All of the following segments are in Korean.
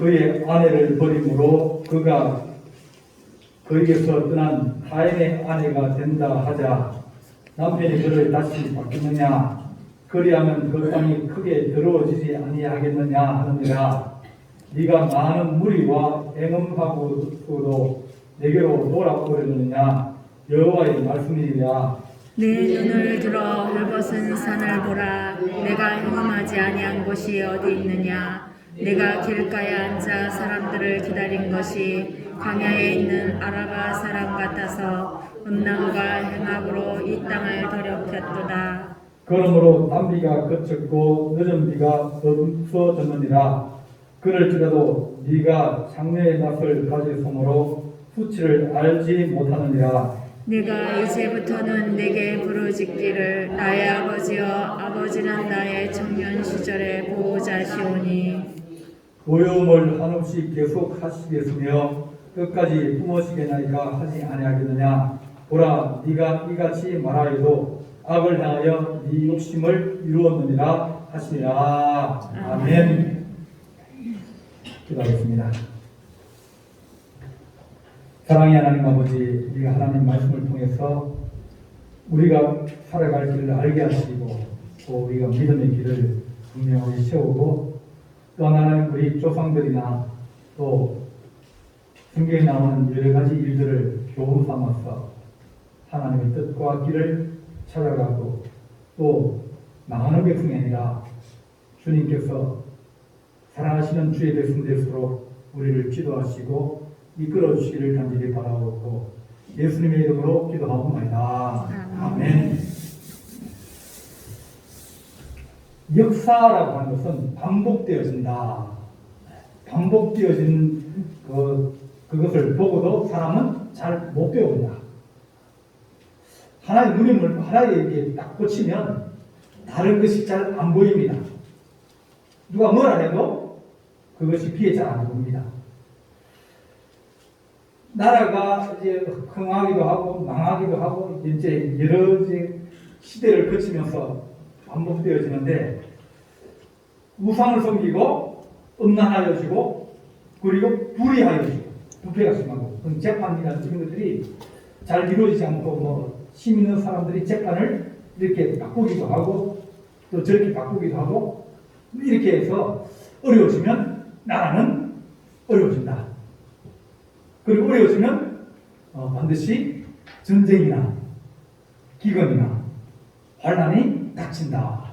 그의 아내를 버림으로 그가 그에게서 떠난 타인의 아내가 된다 하자 남편이 그를 다시 바꾸느냐 그리하면 그 땅이 크게 더러워지지 아니하겠느냐 하느니라. 네가 많은 무리와 앵음하고도 내게로 돌아오려느냐 여호와의 말씀이니라. 내 눈을 들어 헐벗은 산을 보라. 내가 행함하지 아니한 곳이 어디 있느냐. 내가 길가에 앉아 사람들을 기다린 것이 광야에 있는 아라바 사람 같아서 음란과 행악으로 이 땅을 더럽혔도다. 그러므로 단비가 그쳤고 늦은 비가 없어졌느니라. 그럴지라도 네가 장래의 낯을 가졌으므로 수치를 알지 못하느니라. 네가 이제부터는 내게 부르짖기를 나의 아버지여 아버지는 나의 청년 시절의 보호자시오니. 고용을 한없이 계속 하시겠으며 끝까지 품으시겠나이까 하지 아니하겠느냐. 보라 네가 이같이 말하여도 악을 향하여 네 욕심을 이루었느니라 하시니라. 아멘. 기도하겠습니다. 사랑의 하나님 아버지, 우리가 하나님 말씀을 통해서 우리가 살아갈 길을 알게 하시고 또 우리가 믿음의 길을 분명하게 세우고 또 하나는 우리 조상들이나 또 성경에 나오는 여러 가지 일들을 교훈 삼아서 하나님의 뜻과 길을 찾아가고 또 나가는 백성이 아니라 주님께서 사랑하시는 주의 백성 될수록 우리를 기도하시고 이끌어 주시기를 간절히 바라오고 예수님의 이름으로 기도하옵나이다. 아멘. 역사라고 하는 것은 반복되어진다. 반복되어진 그것을 보고도 사람은 잘 못 배운다. 하나의 누림을 하나에 딱 꽂히면 다른 것이 잘 안 보입니다. 누가 뭐라 해도 그것이 귀에 잘 안 보입니다. 나라가 이제 흥하기도 하고 망하기도 하고 이제 여러 시대를 거치면서 반복되어지는데 우상을 섬기고 음란하여지고 그리고 불의하여지고 부패가 심하고 재판이라는 이런 것들이 잘 이루어지지 않고 뭐 힘 있는 사람들이 재판을 이렇게 바꾸기도 하고 또 저렇게 바꾸기도 하고 이렇게 해서 어려워지면 나라는 어려워진다. 그리고 어려워지면 반드시 전쟁이나 기근이나 환란이 닥친다.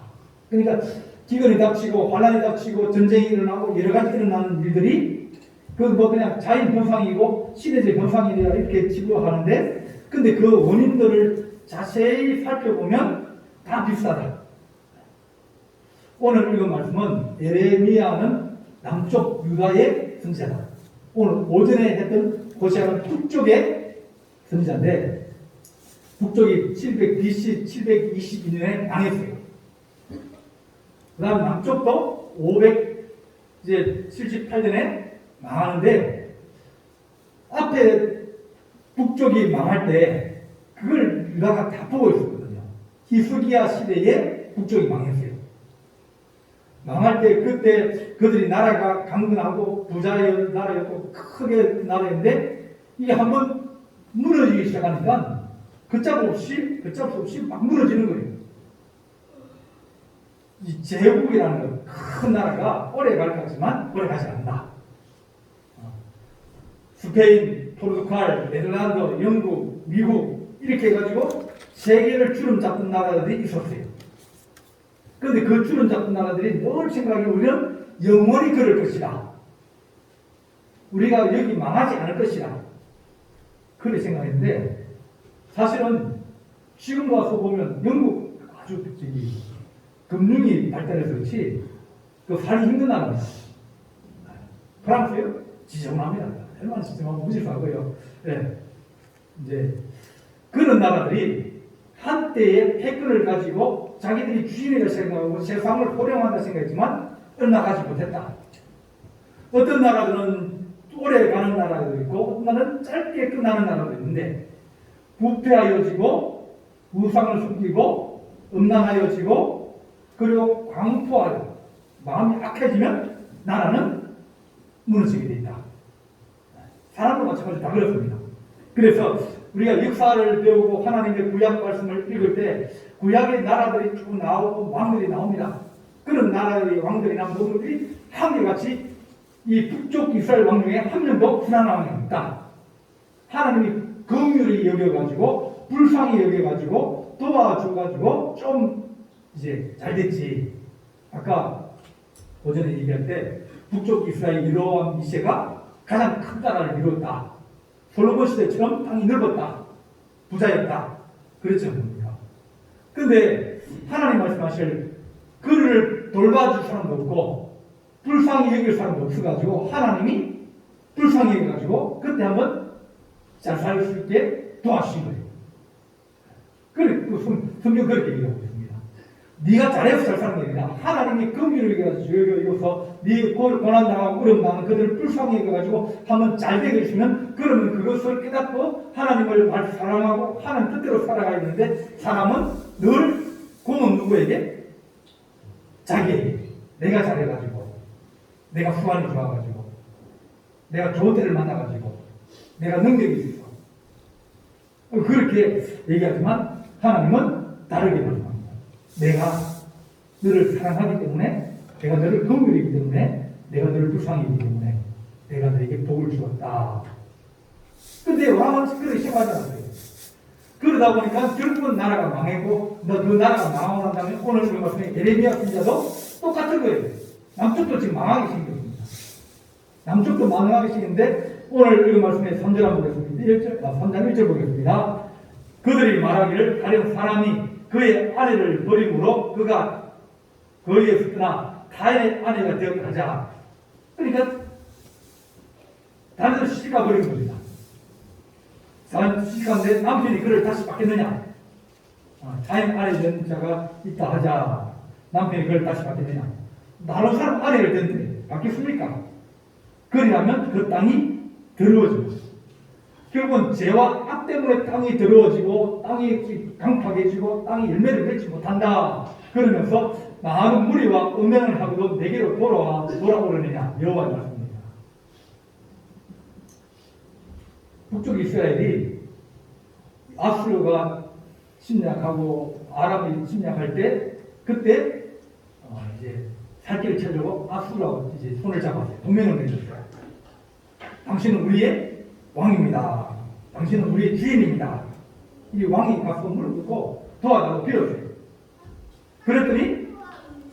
그러니까 기근이 닥치고 환란이 닥치고 전쟁이 일어나고 여러 가지 일어나는 일들이 뭐 그냥 자연 현상이고 시대적 현상이라 이렇게 치부하는데 근데 그 원인들을 자세히 살펴보면 다 비슷하다. 오늘 읽은 말씀은 예레미야는 남쪽 유다의 선지자다. 오늘 오전에 했던 호세아는 북쪽의 선지자인데 북쪽이 700 BC 722년에 망했어요. 그 다음 남쪽도 578년에 망하는데 앞에 북쪽이 망할 때 그걸 유다가 다 보고 있었거든요. 히스기야 시대에 북쪽이 망했어요. 망할 때 그때 그들이 나라가 강건하고 부자의 나라였고 크게 나라였는데 이게 한번 무너지기 시작하니까 걷잡 없이 막 무너지는 거예요. 이 제국이라는 큰 나라가 오래 갈 것 같지만 오래 가지 않는다. 스페인, 포르투갈, 네덜란드, 영국, 미국 이렇게 해가지고 세계를 주름 잡던 나라들이 있었어요. 그런데 그 주름 잡던 나라들이 늘 생각하기 우리는 영원히 그럴 것이다. 우리가 여기 망하지 않을 것이다. 그렇게 생각했는데 사실은 지금 와서 보면 영국 아주 금융이 발달해서 그렇지 그 살기 힘든 나라입니다. 프랑스요? 지저분합니다. 얼마나 지저분하고 무질서하고요. 네. 이제 그런 나라들이 한때의 패권을 가지고 자기들이 주인이라 생각하고 세상을 호령한다 생각했지만 얼마 가지 못했다. 어떤 나라들은 오래 가는 나라도 있고 어떤 나라는 짧게 끝나는 나라도 있는데 부패하여지고 우상을 숨기고 음란하여지고 그리고 광포하여 마음이 악해지면 나라는 무너지게 돼 있다. 사람도 마찬가지로 다 그렇습니다. 그래서 우리가 역사를 배우고 하나님의 구약 말씀을 읽을 때 구약의 나라들이 쭉 나오고 왕들이 나옵니다. 그런 나라의 왕들이 나온 모두들이 한결같이 이 북쪽 이스라엘 왕 중에 한 명도 불안한 왕이 없다. 하나님이 긍휼히 여겨가지고 불쌍히 여겨가지고 도와줘가지고 좀 이제 잘 됐지. 아까 오전에 얘기할 때 북쪽 이스라엘 이로왕 이세가 가장 큰 나라를 이뤘다. 솔로몬 시대처럼 땅이 넓었다. 부자였다. 그렇지 않습니까? 근데 하나님 말씀하실 그를 돌봐줄 사람도 없고 불쌍히 여길 사람도 없어가지고 하나님이 불쌍히 여겨가지고 그때 한번 잘 살 수 있게 도와주신 거예요. 그래, 성경 그렇게 얘기하고 있습니다. 네가 잘해서 잘 사는 게 아니라 하나님이 긍휼을 여겨서 네 고난당하고 어려움당하는 그들을 불쌍히 여겨가지고 한번 잘 되게 해주시면 그러면 그것을 깨닫고 하나님을 사랑하고 하나님 뜻대로 살아가야 되는데 사람은 늘 공은 누구에게? 자기에게. 내가 잘해가지고 내가 후환이 좋아가지고 내가 좋은 때를 만나가지고 내가 능력이 있어. 그렇게 얘기하지만 하나님은 다르게 말씀합니다. 내가 너를 사랑하기 때문에 내가 너를 긍휼이기 때문에 내가 너를 불쌍히기 때문에 내가 너에게 복을 주었다. 근데 왕은 그렇게 생각하지 않았어요. 그러다 보니까 결국은 나라가 망했고 그 나라가 망하고 난 다음에 오늘 그 말씀에 예레미야 선지자도 똑같은 거예요. 남쪽도 지금 망하게 생겼습니다. 남쪽도 망하게 생겼는데 오늘 이 말씀에 3절 한번 보겠습니다. 3장 1절 보겠습니다. 그들이 말하기를 가령 사람이 그의 아내를 버림으로 그가 거기에서 떠나 타의 아내가 되었다 하자. 그러니까 다른 데로 시집가 버린 겁니다. 시집가는데 남편이 그를 다시 받겠느냐? 타의 아내 된 자가 있다 하자. 남편이 그를 다시 받겠느냐? 다른 사람 아내를 됐는데 받겠습니까? 그러려면 그 땅이 더러워집니다. 결국은 죄와 악 때문에 땅이 더러워지고 땅이 강팍해지고 땅이 열매를 맺지 못한다. 그러면서 많은 무리와 음행을 하고도 내게로 돌아오려느냐 여호와의 말씀입니다. 북쪽 이스라엘이 아수르가 침략하고 아람이 침략할 때 그때 이제 살 길을 찾으려고 아수르하고 이제 손을 잡았어요. 동맹을 맺었어요. 당신은 우리의 왕입니다. 당신은 우리의 주인입니다. 이 왕이 가서 무릎 꿇고 도와달라고 빌었어요. 그랬더니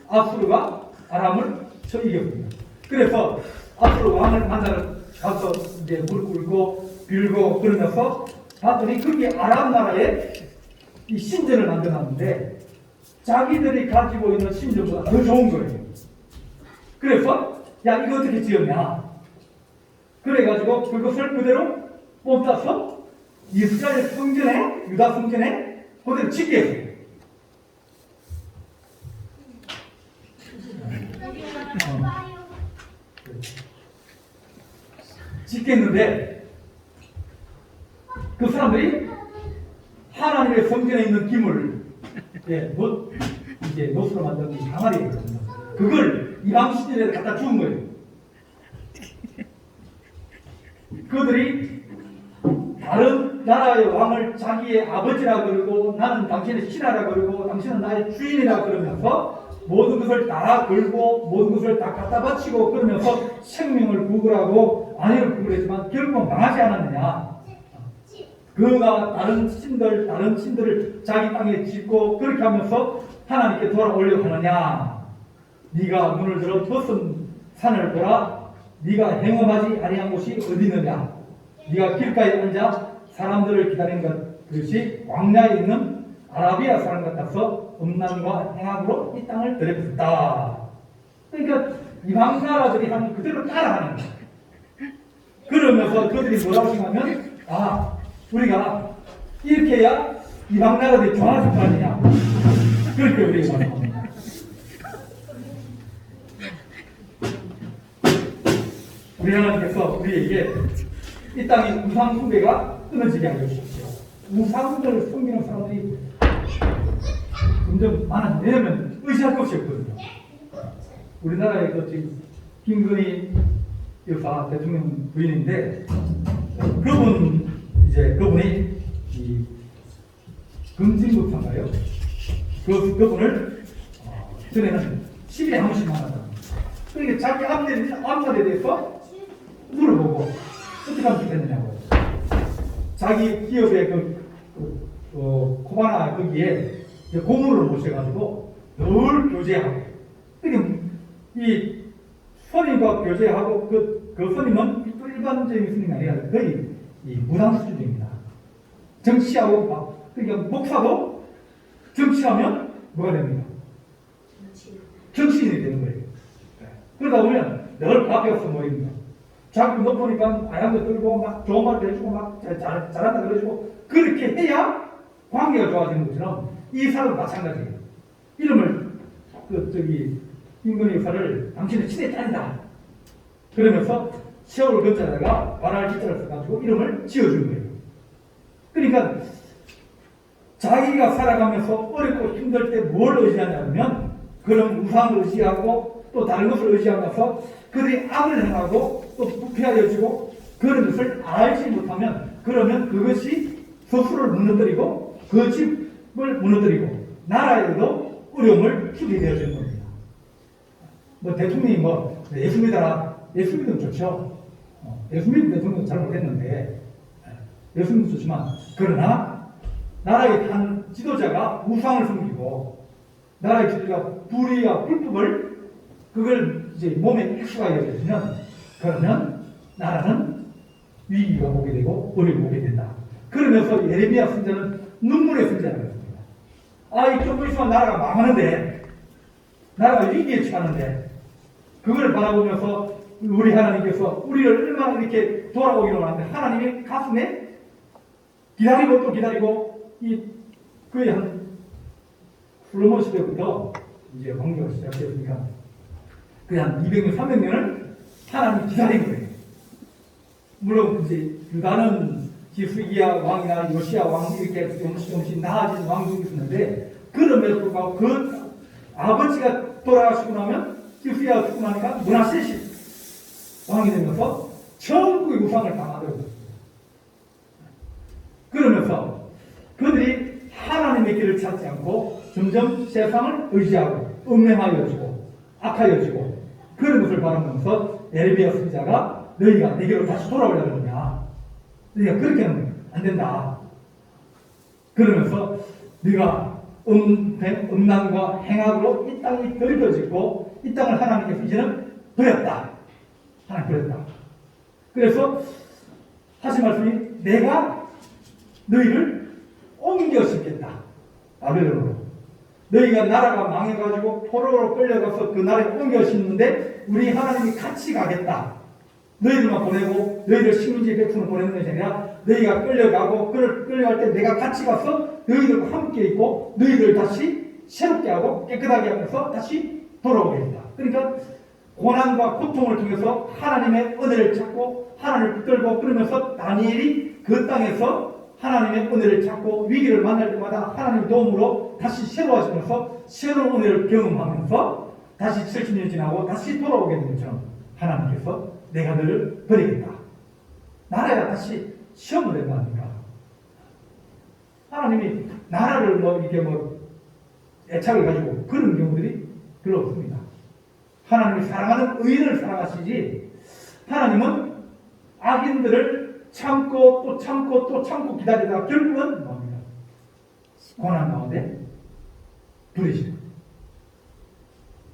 아수르가 아람을 쳐 이겼습니다. 그래서 아수르 왕을 만나러 가서 이제 무릎 꿇고 빌고 그러면서 봤더니 그게 아람 나라에 이 신전을 만들었는데 자기들이 가지고 있는 신전보다 더 좋은 거예요. 그래서 야 이거 어떻게 지었냐? 그래가지고 그것을 그대로 뽑아서 이스라엘 성전에 유다 성전에 그대로 짓게 했어요. 짓겠는데 그 사람들이 하나님의 성전에 있는 기물을 이제 노스로 만든 항아리거든요. 그걸 이방 신전에 갖다 주은 거예요. 그들이 다른 나라의 왕을 자기의 아버지라 그러고 나는 당신의 신하라 그러고 당신은 나의 주인이라 그러면서 모든 것을 다 걸고 모든 것을 다 갖다 바치고 그러면서 생명을 구걸하고 안위를 구걸했지만 결국은 망하지 않았느냐. 그가 다른 신들을 자기 땅에 짓고 그렇게 하면서 하나님께 돌아오려고 하느냐. 네가 눈을 들어 벗은 산을 보라. 네가 행엄하지 아니한 곳이 어디 있느냐. 네가 길가에 앉아 사람들을 기다리는 것이 광야에 있는 아라비아 사람 같아서 음란과 행악으로 이 땅을 들여봤다. 그러니까 이방 나라들이 하는 그대로 따라하는 거예요. 그러면서 그들이 뭐라고 생각하면 우리가 이렇게 해야 이방 나라들이 좋아질 거 아니냐. 그렇게 우리가 말합니다. 우리 하나님께서 우리에게 이 땅의 우상 숭배가 끊어지게 하여 주십시오. 우상 숭배를 섬기는 사람들이 점점 많아요. 왜냐면 의지할 것이 없거든요. 우리나라에도 지금 김건희 여사 대통령 부인인데 그분이 이 금진급사인가요? 그분을 전에는 10일에 한 번씩 만났다. 그러니까 자기 앞날에 대해서 물어보고 어떻게 하면 좋겠느냐고. 자기 기업의 코바나 거기에 고문을 모셔가지고 늘 교제하고. 그러니까 이 선임과 교제하고 그 선임은 또 일반적인 선임이 아니라 거의 이 무당 수준입니다. 정치하고 막 그러니까 목사도 정치하면 뭐가 됩니까? 정치인이 되는 거예요. 그러다 보면 늘 바뀌어서 모입니다. 자꾸 높으니까 아양도 들고 막 좋은 말도 해주고 막 잘한다 그러시고 그렇게 해야 관계가 좋아지는 것처럼 이 사람도 마찬가지예요. 이름을 김건희 여사를 당신의 친의 딸이다. 그러면서 세월 근자에다가 발할 기자를 써가지고 이름을 지어준 거예요. 그러니까 자기가 살아가면서 어렵고 힘들 때 뭘 의지하냐면 그런 우상을 의지하고 또 다른 것을 의지하면서 그들이 악을 행하고 또 부패하여지고 그런 것을 알지 못하면 그러면 그것이 스스로를 무너뜨리고 그 집을 무너뜨리고 나라에도 어려움을 주게 되어지는 겁니다. 뭐 대통령이 예수 믿어라. 예수 믿으면 좋죠. 예수 믿는 대통령도 잘 못했는데 예수 믿으면 좋지만 그러나 나라의 한 지도자가 우상을 섬기고 나라의 지도자가 불의와 불법을 그걸 이제 몸에 익숙하게 그러면 나라는 위기가 오게 되고 어려움이 오게 된다. 그러면서 예레미야 선지자는 눈물의 선지자라고 했습니다. 좀 있으면 나라가 망하는데 나라가 위기에 처하는데 그걸 바라보면서 우리 하나님께서 우리를 얼마나 이렇게 돌아오기로 하는데 하나님의 가슴에 기다리고 또 기다리고 거의 한 솔로몬 시대부터 이제 왕조가 시작되었으니까 거의 한 200년, 300년을 하나님이 기다린 거예요. 물론 이제 유다는 히스기야 왕이나 요시야 왕 이렇게 조금씩 나아진 왕족이 있었는데 그럼에도 불구하고 그 아버지가 돌아가시고 나면 히스기야가 죽고 나니까 므낫세 왕이 되면서 천국의 우상을 다 만들어줬습니다. 그러면서 그들이 하나님의 길을 찾지 않고 점점 세상을 의지하고 음행하여지고 악하여지고 그런 것을 바라보면서 예레미야 선지자가 너희가 내게로 다시 돌아오려고 하느냐, 너희가 그렇게 하면 안 된다. 그러면서 네가 음란과 행악으로 이 땅이 더럽혀지고 이 땅을 하나님께서 이제는 버렸다. 하나님 버렸다. 그래서 하신 말씀이 내가 너희를 옮겨시켰다. 바벨론으로. 너희가 나라가 망해가지고 포로로 끌려가서 그 나라에 옮겨시켰는데 우리 하나님이 같이 가겠다. 너희들만 보내고 너희들 식민지 백성을 보내는 것이 아니라 너희가 끌려가고 끌려갈 때 내가 같이 가서 너희들과 함께 있고 너희들 다시 새롭게 하고 깨끗하게 하면서 다시 돌아오게 된다. 그러니까 고난과 고통을 통해서 하나님의 은혜를 찾고 하나님을 붙들고 그러면서 다니엘이 그 땅에서 하나님의 은혜를 찾고 위기를 만날 때마다 하나님의 도움으로 다시 새로워지면서 새로운 은혜를 경험하면서 다시 70년 지나고 다시 돌아오게 된 것처럼 하나님께서 내가 너를 버리겠다. 나라가 다시 시험을 낸 거 아닙니까? 하나님이 나라를 애착을 가지고 그런 경우들이 별로 없습니다. 하나님이 사랑하는 의인을 사랑하시지 하나님은 악인들을 참고 또 참고 또 참고 기다리다가 결국은 뭡니까? 고난 가운데 부딪히는.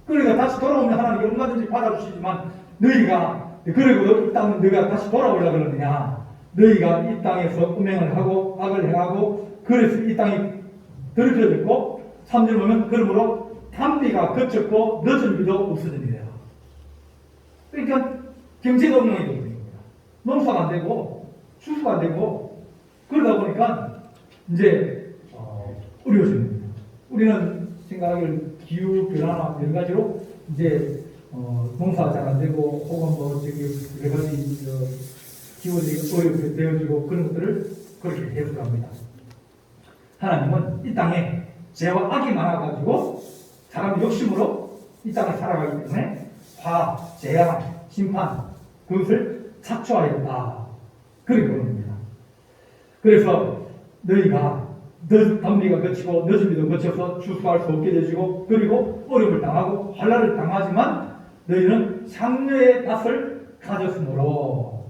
그러니까 다시 돌아오면 하나님이 얼마든지 받아주시지만 너희가 그리고 이 땅은 너희가 다시 돌아오려고 그러느냐? 너희가 이 땅에서 음행을 하고 악을 행하고 그래서 이 땅이 더럽혀졌고 3절 보면 그러므로 탄비가 거쳤고 늦은 비도 없어진 일이야. 그러니까 경제가 없는 겁니다. 농사가 안 되고 수수가 안 되고 그러다 보니까 이제 어려워지는 겁니다. 우리는 생각을 기후 변화나 여러 가지로 이제 농사가 잘 안 되고 혹은 여러 가지 기후들이 어렵게 되어지고 그런 것들을 그렇게 해석합니다. 하나님은 이 땅에 죄와 악이 많아가지고 사람 욕심으로 이 땅을 살아가기 때문에 화, 재앙, 심판 그것을 자초하였다. 그렇게 보입니다. 그래서 너희가 담비가 거치고 늦은비도 거쳐서 주수할 수 없게 되지고 그리고 어려움을 당하고 환난을 당하지만 너희는 장래의 낯을 가졌으므로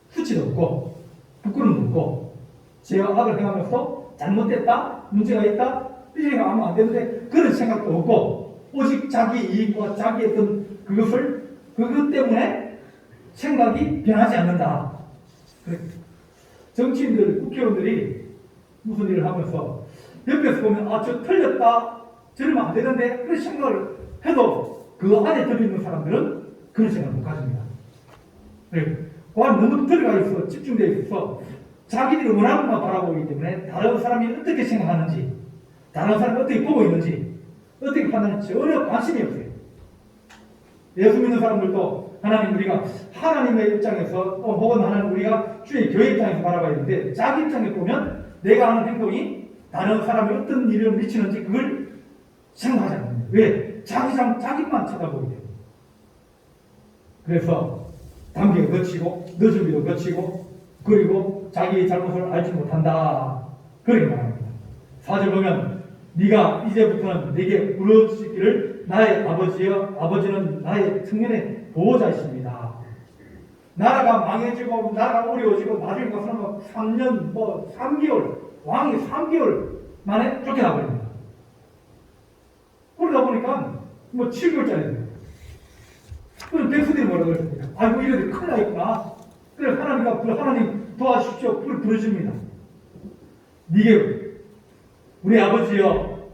수치도 없고 부끄럼도 없고 죄와 악을 행하면서 잘못됐다 문제가 있다 이렇게 하면 안 되는데 그런 생각도 없고 오직 자기 이익과 자기 어떤 그것 때문에 생각이 변하지 않는다. 정치인들, 국회의원들이 무슨 일을 하면서 옆에서 보면 저 틀렸다 저러면 안 되는데 그런 생각을 해도 그 안에 들어있는 사람들은 그런 생각을 못 가집니다. 그 안에 너무 들어가 있어 집중되어 있어서 자기들이 원하는 것만 바라보기 때문에 다른 사람이 어떻게 생각하는지 다른 사람이 어떻게 보고 있는지 어떻게 판단할지 전혀 관심이 없어요. 예수 믿는 사람들도 하나님 우리가 하나님의 입장에서 혹은 하나님 우리가 주의 교회 입장에서 바라봐야 되는데 자기 입장에 보면 내가 하는 행동이 다른 사람이 어떤 일을 미치는지 그걸 생각하지 않습니다. 왜? 자기만 쳐다보기 때문에. 그래서 담비가 거치고 늦은비도 거치고 그리고 자기의 잘못을 알지 못한다. 그렇게 말합니다. 4절 보면 네가 이제부터는 내게 부르짖기를 나의 아버지여 아버지는 나의 청년의 보호자이십니다. 나라가 망해지고 나라가 어려워지고 나중에 가서는 3년 3개월 왕이 3개월 만에 쫓겨나버립니다. 그러다 보니까 7개월짜리입니다. 그럼 백성들이 뭐라고 그랬습니까? 아이고 이래도 큰일 나겠구나. 그래서 하나님 도와주십시오. 불을 부르십니다. 네게 우리 아버지여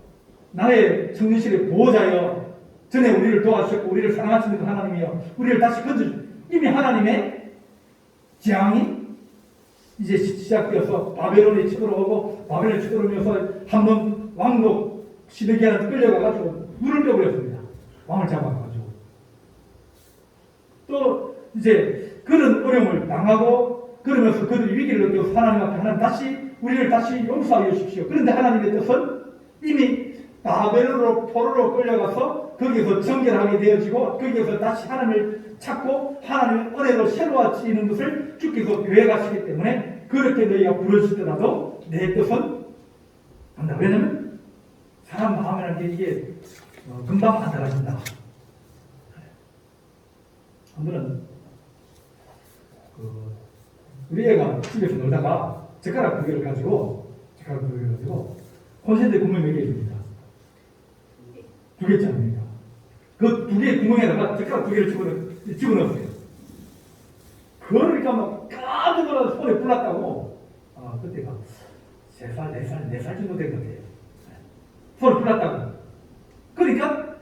나의 청년실의 보호자여 전에 우리를 도와주셨고 우리를 사랑하시는 하나님이여 우리를 다시 건져주십시오. 이미 하나님의 재앙이 이제 시작되어서 바벨론에 쳐들어오고 바벨론에 쳐들어오면서 한번 왕도 시드기야한테 끌려가가지고 물을 빼버렸습니다. 왕을 잡아가지고 또 이제 그런 어려움을 당하고 그러면서 그들이 위기를 느끼고 하나님 앞에 하나님 우리를 다시 용서하여 주십시오. 그런데 하나님의 뜻은 이미 바벨론으로 포로로 끌려가서 거기서 정결하게 되어지고 거기에서 다시 하나님을 찾고 하나님의 은혜로 새로워지는 것을 주께서 계획하시기 때문에 그렇게 너희가 부르시더라도 내 뜻은 한다. 왜냐하면 사람 마음이라는 게 이게 금방 안 달라진다. 한 번은 우리 애가 집에서 놀다가 젓가락 2개를 가지고 콘센트 구멍이 몇 개 있습니다. 2개짜리 아닙니까? 그 2개의 구멍에다가 젓가락 2개를 집어넣었어요. 그러니까 막 깜짝 놀라서 손에 불났다고. 그때가 3살, 4살 정도 된 것 같아요. 손에 불났다고. 그러니까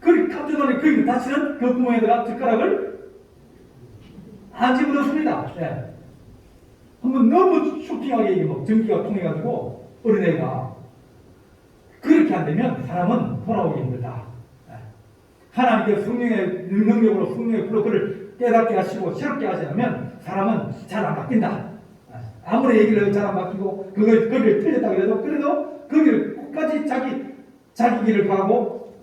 깜짝 놀라서 그 다시는 그 구멍에다가 젓가락을 안 집어넣습니다. 네. 한번 너무 쇼킹하게 전기가 통해가지고 어린애가 그렇게 안 되면 사람은 돌아오기 힘들다. 하나님께 성령의 능력으로 성령의 불로 그를 깨닫게 하시고 새롭게 하지 않으면 사람은 잘 안 바뀐다. 아무리 얘기를 해도 잘 안 바뀌고 거기를 틀렸다 그래도 거기를 끝까지 자기 길을 가고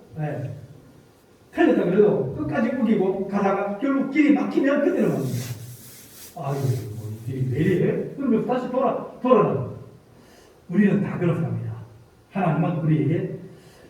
틀렸다 그래도 끝까지 우기고 가다가 결국 길이 막히면 그때는 맙니다. 아이고 길이 왜 이래? 그러면서 다시 돌아나. 우리는 다 그런 사람이다. 하나님은 우리에게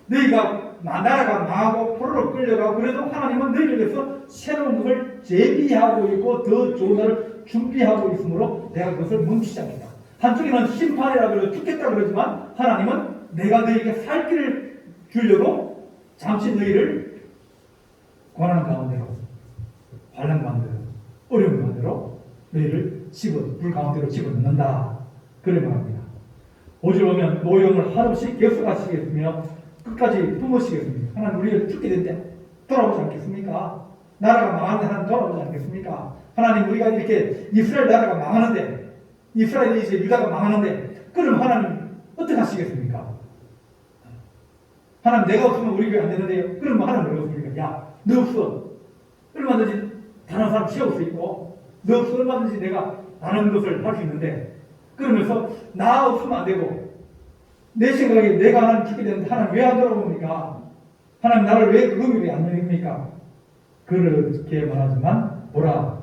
너희가 나라가 망하고 포로로 끌려가고 그래도 하나님은 너희를 위해서 새로운 것을 재비하고 있고 더 좋은 날을 준비하고 있으므로 내가 그것을 멈추지 않겠다. 한쪽에는 심판이라 그러고 죽겠다 그러지만 하나님은 내가 너희에게 살 길을 주려고 잠시 너희를 고난 가운데로 환난 가운데로 어려운 가운데로 너희를 불 가운데로 집어넣는다. 그래 말합니다. 5절 보면 노염을 한없이 계속하시겠으며 끝까지 품으시겠습니다. 하나님 우리를 죽게 된데 돌아오지 않겠습니까? 나라가 망하는데 하나님 돌아오지 않겠습니까? 하나님 우리가 이렇게 이스라엘 나라가 망하는데 이스라엘이 이제 유다가 망하는데 그럼 하나님 어떻게 하시겠습니까? 하나님 내가 없으면 우리 교회 안 되는데요. 그럼 하나님 왜 없습니까? 야 너 없어. 얼마든지 다른 사람 채울 수 있고 너 없어 얼마든지 내가 다른 것을 할 수 있는데 그러면서 나 없으면 안 되고 내 생각에 내가 하나님 죽게 되는데 하나님 왜 안 돌아옵니까? 하나님 나를 왜 그거에 안 열립니까? 그렇게 말하지만 보라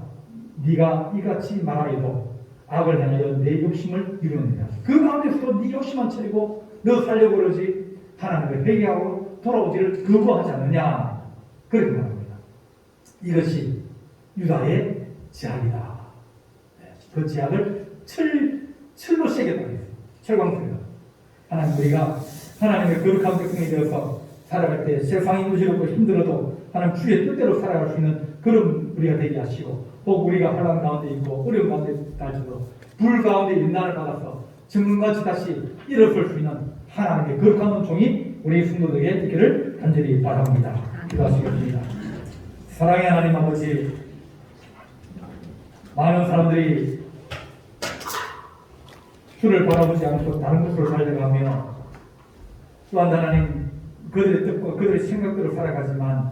네가 이같이 말하여도 악을 행하여 내 욕심을 이루느니라. 그 가운데서도 네 욕심만 차리고 너 살려고 그러지 하나님을 회개하고 돌아오기를 거부하지 않느냐 그렇게 말합니다. 이것이 유다의 제약이다. 그 제약을 철로 세겠다 했어요. 철광철로. 하나님 우리가 하나님의 거룩한 백성이 되어서 살아갈 때 세상이 무지럽고 힘들어도 하나님 주의 뜻대로 살아갈 수 있는 그런 우리가 되게 하시고 혹 우리가 환난 가운데 있고 어려운 가운데 있다지도 불 가운데 인난을 받아서 정금같이 다시 일어설 수 있는 하나님의 거룩한 종이 우리 성도들에게 있기를 간절히 바랍니다. 기도하시겠습니다. 사랑의 하나님 아버지, 많은 사람들이 주를 바라보지 않고 다른 곳으로 살려가며 또한 하나님 그들의 뜻과 그들의 생각대로 살아가지만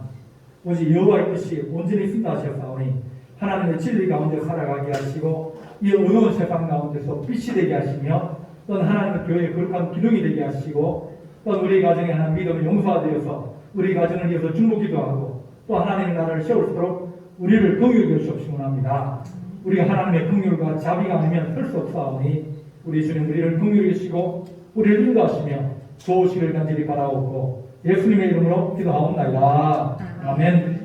오직 여호와의 뜻이 온전히 쓴다 하셨사오니 하나님의 진리 가운데 살아가게 하시고 이 어두운 세상 가운데서 빛이 되게 하시며 또한 하나님의 교회의 거룩한 기둥이 되게 하시고 또한 우리 가정에 하나님 믿음의 용사가 되어서 우리 가정을 위해서 중보기도 하고 또 하나님의 나라를 세울수록 우리를 긍휼히 여기시옵시기 원합니다. 우리가 하나님의 긍휼과 자비가 아니면 할 수 없사오니 우리 주님 우리를 긍휼히 여기시고 우리를 인도하시며 도우시기를 간절히 바라옵고 예수님의 이름으로 기도하옵나이다. 아멘.